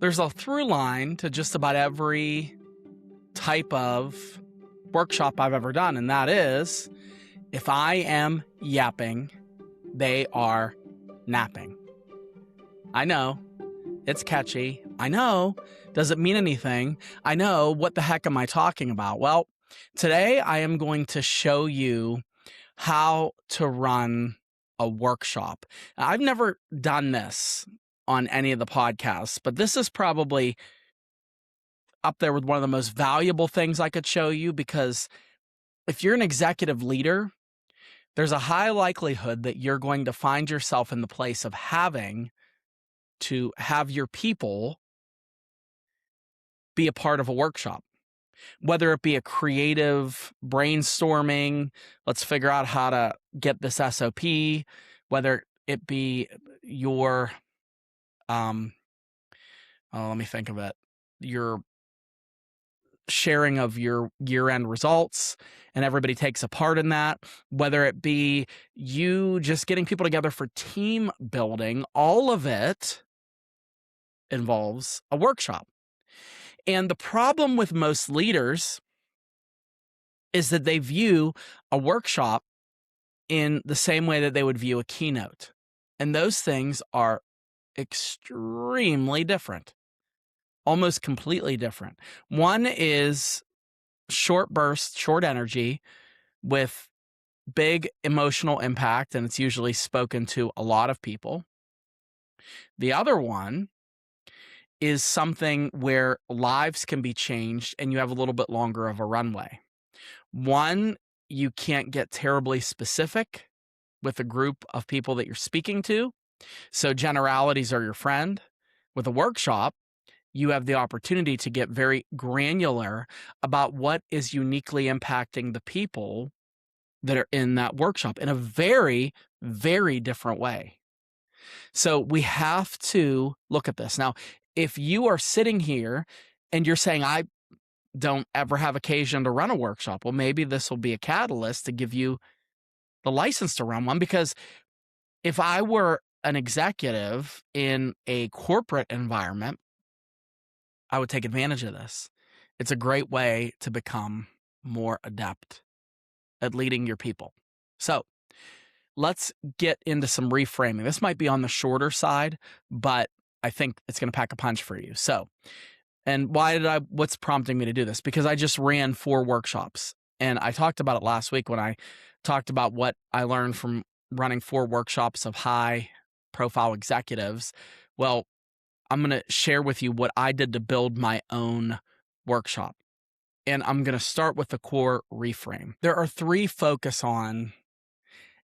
There's a through line to just about every type of workshop I've ever done, and that is, if I am yapping, they are napping. I know, it's catchy. I know, does it mean anything? I know, what the heck am I talking about? Well, today I am going to show you how to run a workshop. Now, I've never done this on any of the podcasts, but this is probably up there with one of the most valuable things I could show you, because if you're an executive leader, there's a high likelihood that you're going to find yourself in the place of having to have your people be a part of a workshop, whether it be a creative brainstorming, let's figure out how to get this SOP, whether it be your, let me think of it, your sharing of your year-end results, and everybody takes a part in that, whether it be you just getting people together for team building, all of it involves a workshop. And the problem with most leaders is that they view a workshop in the same way that they would view a keynote. And those things are extremely different, almost completely different. One is short burst, short energy with big emotional impact, and it's usually spoken to a lot of people. The other one is something where lives can be changed and you have a little bit longer of a runway. One, you can't get terribly specific with a group of people that you're speaking to, so generalities are your friend. With a workshop, you have the opportunity to get very granular about what is uniquely impacting the people that are in that workshop in a very, very different way. So we have to look at this. Now, if you are sitting here and you're saying, I don't ever have occasion to run a workshop, well, maybe this will be a catalyst to give you the license to run one. Because if I were an executive in a corporate environment, I would take advantage of this. It's a great way to become more adept at leading your people. So let's get into some reframing. This might be on the shorter side, but I think it's going to pack a punch for you. So, and what's prompting me to do this? Because I just ran 4 workshops, and I talked about it last week when I talked about what I learned from running 4 workshops of high profile executives. Well, I'm going to share with you what I did to build my own workshop. And I'm going to start with the core reframe. There are 3 focus on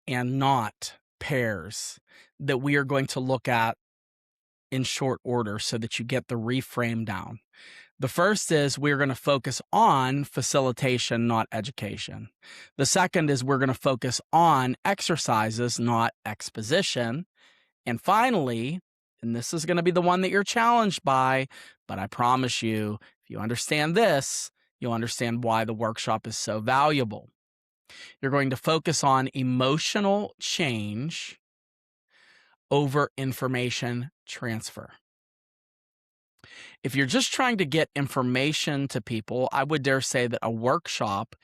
and not pairs that we are going to look at in short order so that you get the reframe down. The first is we're going to focus on facilitation, not education. The second is we're going to focus on exercises, not exposition. And finally, and this is going to be the one that you're challenged by, but I promise you, if you understand this, you'll understand why the workshop is so valuable. You're going to focus on emotional change over information transfer. If you're just trying to get information to people, I would dare say that a workshop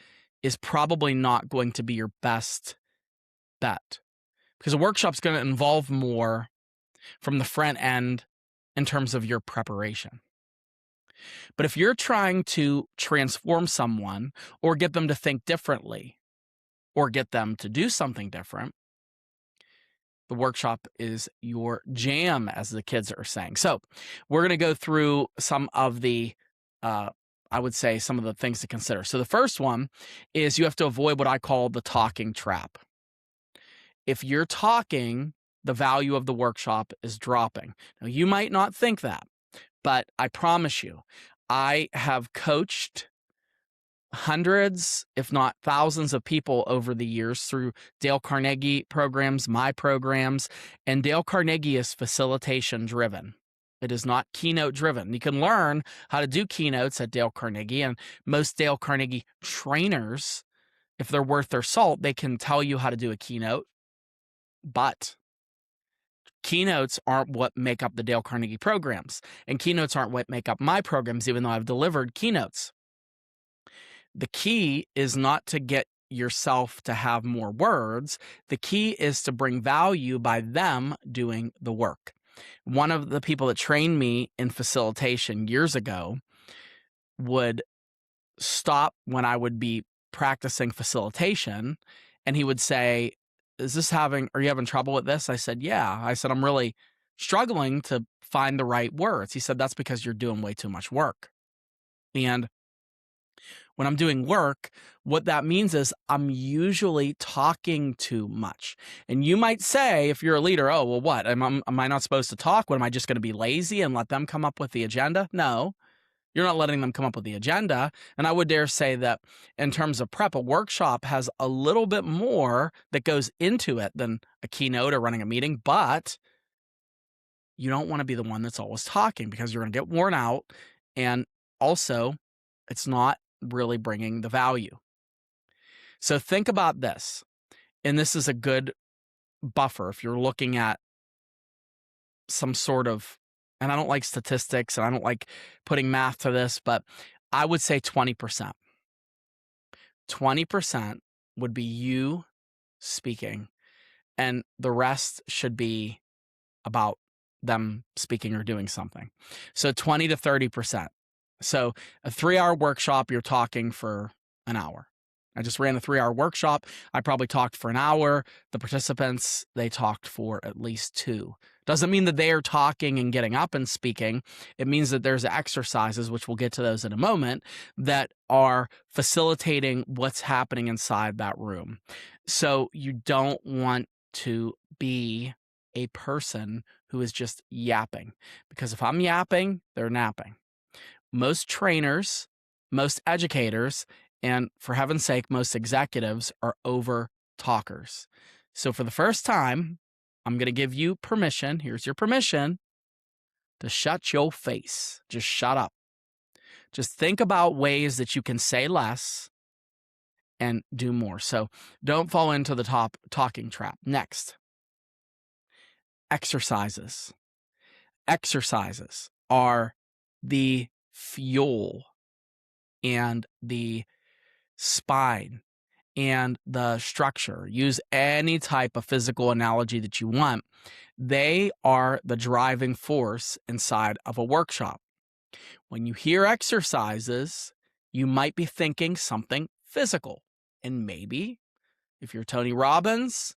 is probably not going to be your best bet, because a workshop's going to involve more from the front end in terms of your preparation. But if you're trying to transform someone or get them to think differently or get them to do something different, the workshop is your jam, as the kids are saying. So we're going to go through some of the, I would say, some of the things to consider. So the first one is you have to avoid what I call the talking trap. If you're talking, the value of the workshop is dropping. Now, you might not think that, but I promise you, I have coached hundreds, if not thousands of people over the years through Dale Carnegie programs, my programs, and Dale Carnegie is facilitation driven. It is not keynote driven. You can learn how to do keynotes at Dale Carnegie, and most Dale Carnegie trainers, if they're worth their salt, they can tell you how to do a keynote, but Keynotes aren't what make up the Dale Carnegie programs, and keynotes aren't what make up my programs, even though I've delivered keynotes. The key is not to get yourself to have more words. The key is to bring value by them doing the work. One of the people that trained me in facilitation years ago would stop when I would be practicing facilitation, and he would say, are you having trouble with this? I said, yeah. I said, I'm really struggling to find the right words. He said, that's because you're doing way too much work. And when I'm doing work, what that means is I'm usually talking too much. And you might say, if you're a leader, oh, well, what? Am I not supposed to talk? What, am I just going to be lazy and let them come up with the agenda? No, you're not letting them come up with the agenda. And I would dare say that in terms of prep, a workshop has a little bit more that goes into it than a keynote or running a meeting, but you don't want to be the one that's always talking because you're going to get worn out. And also, it's not really bringing the value. So think about this, and this is a good buffer if you're looking at some sort of, and I don't like statistics and I don't like putting math to this, but I would say 20%. 20% would be you speaking, and the rest should be about them speaking or doing something. So 20 to 30%. So a 3-hour workshop, you're talking for an hour. I just ran a 3-hour workshop. I probably talked for an hour. The participants, they talked for at least 2. Doesn't mean that they are talking and getting up and speaking. It means that there's exercises, which we'll get to those in a moment, that are facilitating what's happening inside that room. So you don't want to be a person who is just yapping, because if I'm yapping, they're napping. Most trainers, most educators, and for heaven's sake, most executives are over talkers. So for the first time, I'm going to give you permission. Here's your permission to shut your face. Just shut up. Just think about ways that you can say less and do more. So don't fall into the talking trap. Next, exercises. Exercises are the fuel and the spine and the structure. Use any type of physical analogy that you want. They are the driving force inside of a workshop. When you hear exercises, you might be thinking something physical. And maybe if you're Tony Robbins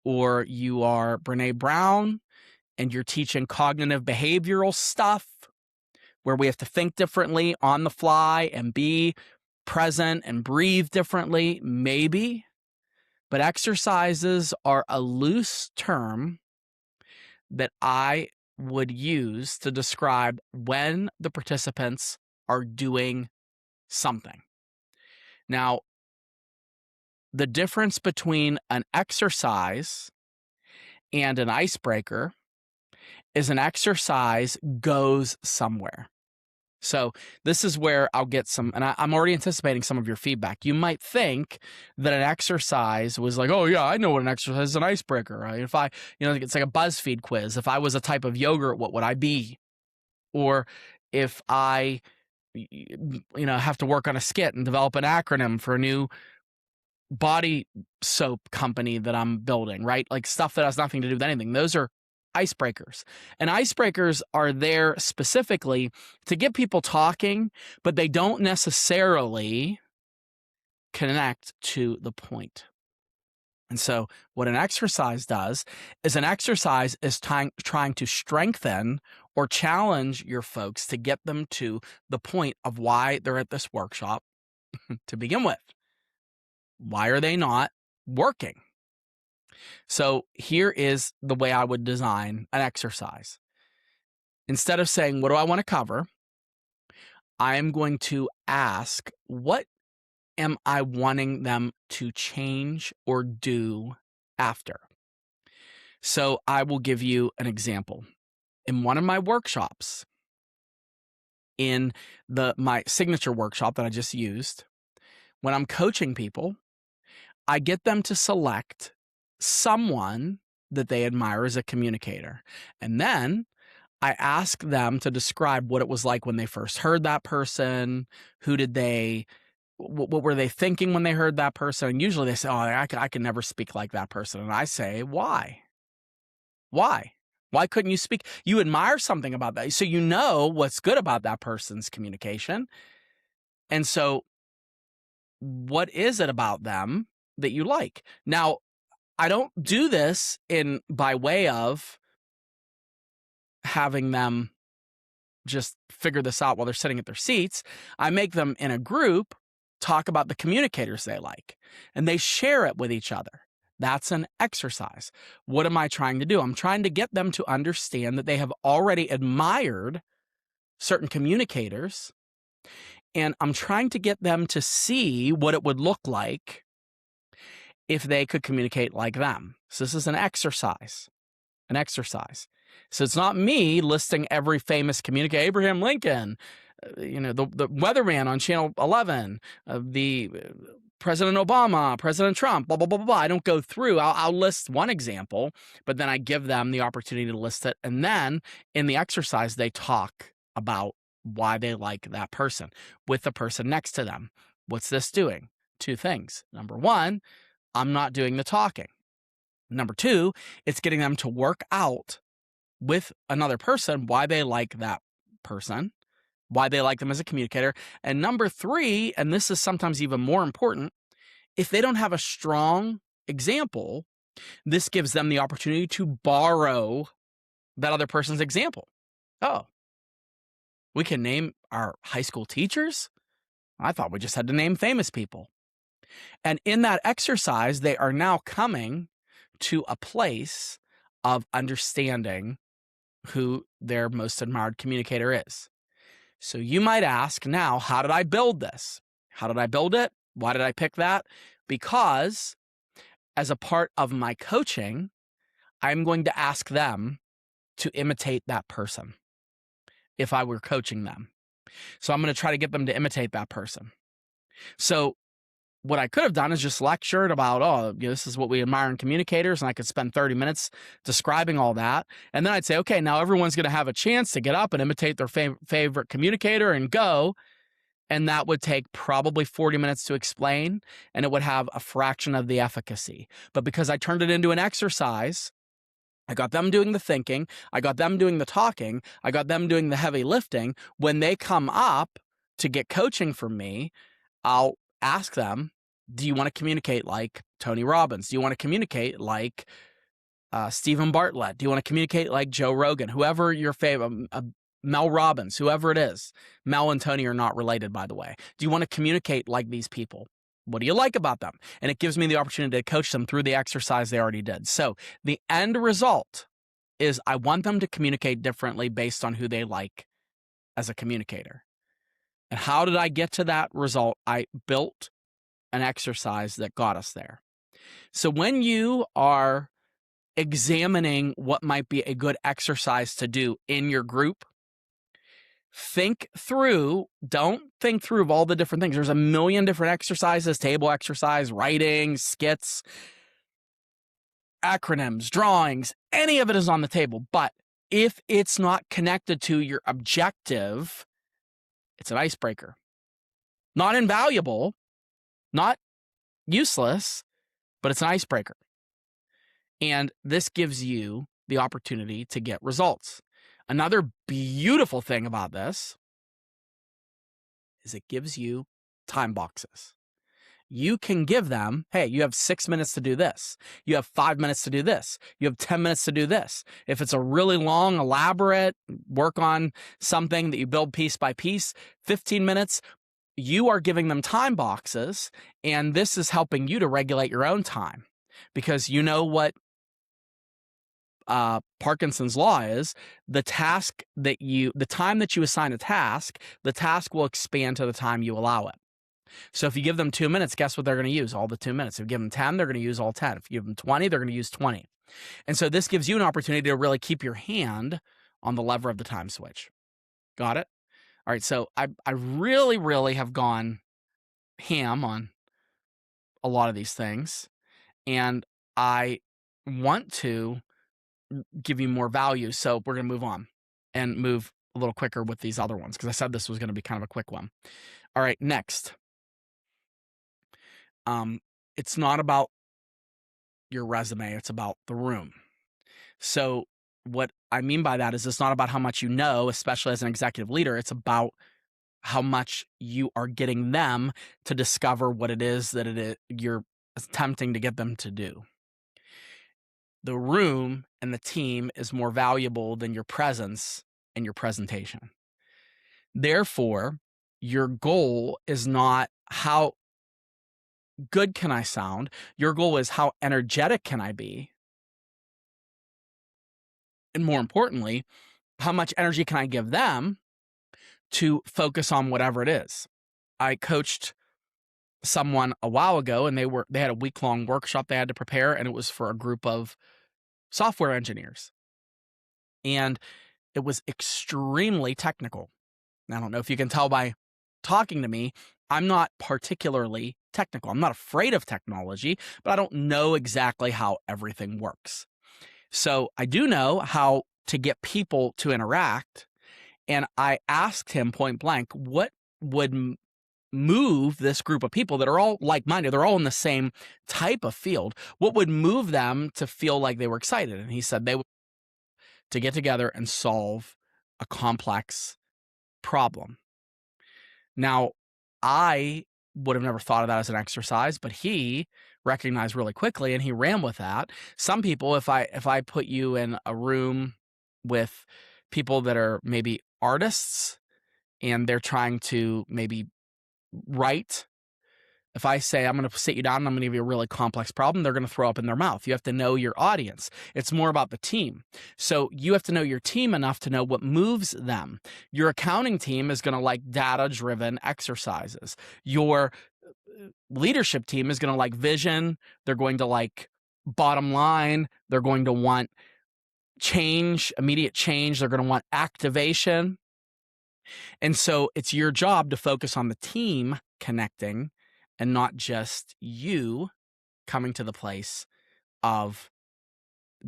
or you are Brene Brown and you're teaching cognitive behavioral stuff where we have to think differently on the fly and be present and breathe differently, maybe. But exercises are a loose term that I would use to describe when the participants are doing something. Now, the difference between an exercise and an icebreaker is an exercise goes somewhere. So this is where I'll get some, and I'm already anticipating some of your feedback. You might think that an exercise was like, oh yeah, I know what an exercise is, an icebreaker. Right? If it's like a BuzzFeed quiz. If I was a type of yogurt, what would I be? Or if I, have to work on a skit and develop an acronym for a new body soap company that I'm building, right? Like stuff that has nothing to do with anything. Those are icebreakers. And icebreakers are there specifically to get people talking, but they don't necessarily connect to the point. And so what an exercise does is trying to strengthen or challenge your folks to get them to the point of why they're at this workshop to begin with. Why are they not working? So here is the way I would design an exercise. Instead of saying, what do I want to cover? I am going to ask, what am I wanting them to change or do after? So I will give you an example. In one of my workshops, in my signature workshop that I just used, when I'm coaching people, I get them to select someone that they admire as a communicator. And then I ask them to describe what it was like when they first heard that person. What were they thinking when they heard that person? And usually they say, oh, I can never speak like that person. And I say, why? Why? Why couldn't you speak? You admire something about that. So you know what's good about that person's communication. And so what is it about them that you like? Now, I don't do this by way of having them just figure this out while they're sitting at their seats. I make them in a group talk about the communicators they like, and they share it with each other. That's an exercise. What am I trying to do? I'm trying to get them to understand that they have already admired certain communicators, and I'm trying to get them to see what it would look like if they could communicate like them. So this is an exercise. So it's not me listing every famous communicator, Abraham Lincoln, the weatherman on Channel 11, the President Obama, President Trump, blah, blah, blah, blah, blah. I don't go through. I'll list one example, but then I give them the opportunity to list it. And then in the exercise, they talk about why they like that person with the person next to them. What's this doing? Two things. Number one, I'm not doing the talking. Number two, it's getting them to work out with another person why they like that person, why they like them as a communicator. And number three, and this is sometimes even more important, if they don't have a strong example, this gives them the opportunity to borrow that other person's example. Oh, we can name our high school teachers? I thought we just had to name famous people. And in that exercise, they are now coming to a place of understanding who their most admired communicator is. So you might ask now, how did I build this? How did I build it? Why did I pick that? Because as a part of my coaching, I'm going to ask them to imitate that person if I were coaching them. So I'm going to try to get them to imitate that person. So what I could have done is just lectured about, this is what we admire in communicators, and I could spend 30 minutes describing all that. And then I'd say, okay, now everyone's going to have a chance to get up and imitate their favorite communicator and go. And that would take probably 40 minutes to explain, and it would have a fraction of the efficacy. But because I turned it into an exercise, I got them doing the thinking, I got them doing the talking, I got them doing the heavy lifting. When they come up to get coaching from me, I'll ask them, do you want to communicate like Tony Robbins? Do you want to communicate like Stephen Bartlett? Do you want to communicate like Joe Rogan? Whoever your favorite, Mel Robbins, whoever it is. Mel and Tony are not related, by the way. Do you want to communicate like these people? What do you like about them? And it gives me the opportunity to coach them through the exercise they already did. So the end result is I want them to communicate differently based on who they like as a communicator. And how did I get to that result? I built an exercise that got us there. So when you are examining what might be a good exercise to do in your group, don't think through of all the different things. There's a million different exercises, table exercise, writing, skits, acronyms, drawings, any of it is on the table. But if it's not connected to your objective, it's an icebreaker. Not invaluable, not useless, but it's an icebreaker. And this gives you the opportunity to get results. Another beautiful thing about this is it gives you time boxes. You can give them, hey, you have 6 minutes to do this. You have 5 minutes to do this. You have 10 minutes to do this. If it's a really long, elaborate, work on something that you build piece by piece, 15 minutes, you are giving them time boxes, and this is helping you to regulate your own time. Because you know what Parkinson's law is, the time that you assign a task, the task will expand to the time you allow it. So if you give them 2 minutes, guess what they're going to use? All the 2 minutes. If you give them 10, they're going to use all 10. If you give them 20, they're going to use 20. And so this gives you an opportunity to really keep your hand on the lever of the time switch. Got it? All right. So I really, really have gone ham on a lot of these things. And I want to give you more value. So we're going to move on and move a little quicker with these other ones because I said this was going to be kind of a quick one. All right, next. It's not about your resume, it's about the room. So what I mean by that is it's not about how much you know, especially as an executive leader. It's about how much you are getting them to discover what it is that you're attempting to get them to do. The room and the team is more valuable than your presence and your presentation. Therefore, your goal is not how good can I sound? Your goal is how energetic can I be? And more importantly, how much energy can I give them to focus on whatever it is? I coached someone a while ago and they had a week-long workshop they had to prepare, and it was for a group of software engineers. And it was extremely technical. I don't know if you can tell by talking to me, I'm not particularly technical. I'm not afraid of technology, but I don't know exactly how everything works. So I do know how to get people to interact. And I asked him point blank, what would move this group of people that are all like-minded, they're all in the same type of field, what would move them to feel like they were excited? And he said they would to get together and solve a complex problem. Now, I would have never thought of that as an exercise, but he recognized really quickly and he ran with that. Some people, if I put you in a room with people that are maybe artists and they're trying to maybe write, if I say, I'm going to sit you down and I'm going to give you a really complex problem, they're going to throw up in their mouth. You have to know your audience. It's more about the team. So you have to know your team enough to know what moves them. Your accounting team is going to like data-driven exercises. Your leadership team is going to like vision. They're going to like bottom line. They're going to want change, immediate change. They're going to want activation. And so it's your job to focus on the team connecting and not just you coming to the place of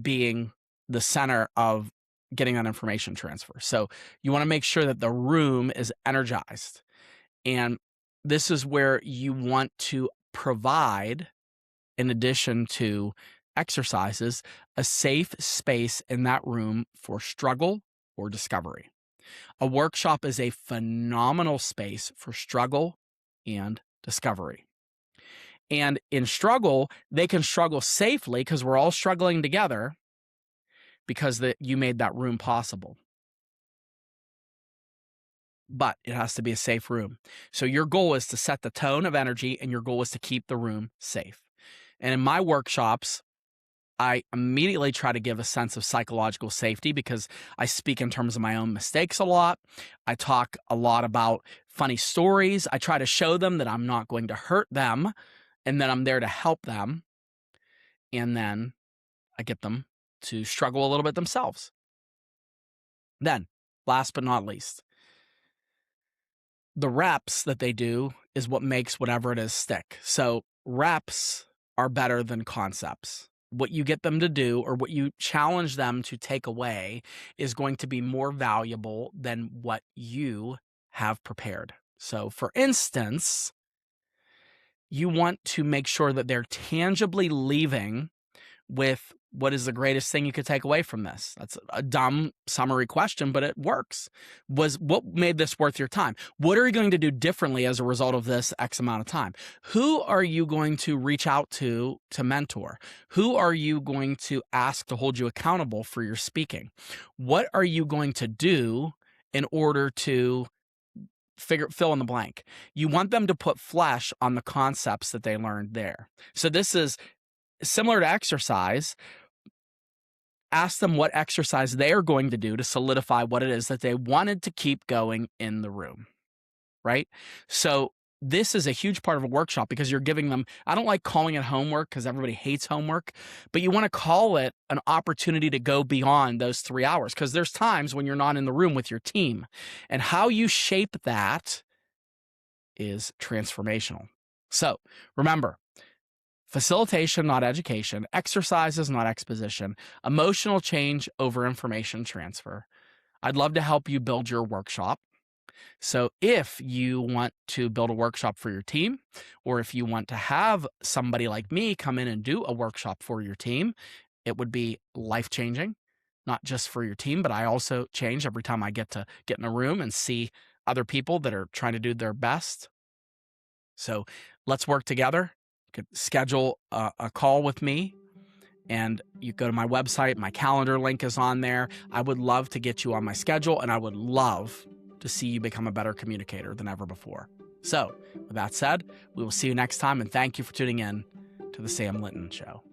being the center of getting that information transfer. So you want to make sure that the room is energized. And this is where you want to provide, in addition to exercises, a safe space in that room for struggle or discovery. A workshop is a phenomenal space for struggle and discovery. And in struggle, they can struggle safely because we're all struggling together because you made that room possible. But it has to be a safe room. So your goal is to set the tone of energy and your goal is to keep the room safe. And in my workshops, I immediately try to give a sense of psychological safety because I speak in terms of my own mistakes a lot. I talk a lot about funny stories. I try to show them that I'm not going to hurt them and that I'm there to help them. And then I get them to struggle a little bit themselves. Then, last but not least, the reps that they do is what makes whatever it is stick. So reps are better than concepts. What you get them to do or what you challenge them to take away is going to be more valuable than what you have prepared. So for instance, you want to make sure that they're tangibly leaving with what is the greatest thing you could take away from this? That's a dumb summary question, but it works. What made this worth your time? What are you going to do differently as a result of this X amount of time? Who are you going to reach out to mentor? Who are you going to ask to hold you accountable for your speaking? What are you going to do in order to fill in the blank? You want them to put flesh on the concepts that they learned there. So this is similar to exercise. Ask them what exercise they are going to do to solidify what it is that they wanted to keep going in the room, right? So this is a huge part of a workshop because you're giving them, I don't like calling it homework because everybody hates homework, but you want to call it an opportunity to go beyond those 3 hours because there's times when you're not in the room with your team. And how you shape that is transformational. So remember, Facilitation, not education. Exercises, not exposition. Emotional change over information transfer. I'd love to help you build your workshop. So if you want to build a workshop for your team, or if you want to have somebody like me come in and do a workshop for your team, it would be life-changing, not just for your team, but I also change every time I get in a room and see other people that are trying to do their best. So let's work together. You could schedule a call with me, and you go to my website. My calendar link is on there. I would love to get you on my schedule, and I would love to see you become a better communicator than ever before. So with that said, we will see you next time, and thank you for tuning in to the Sam Linton Show.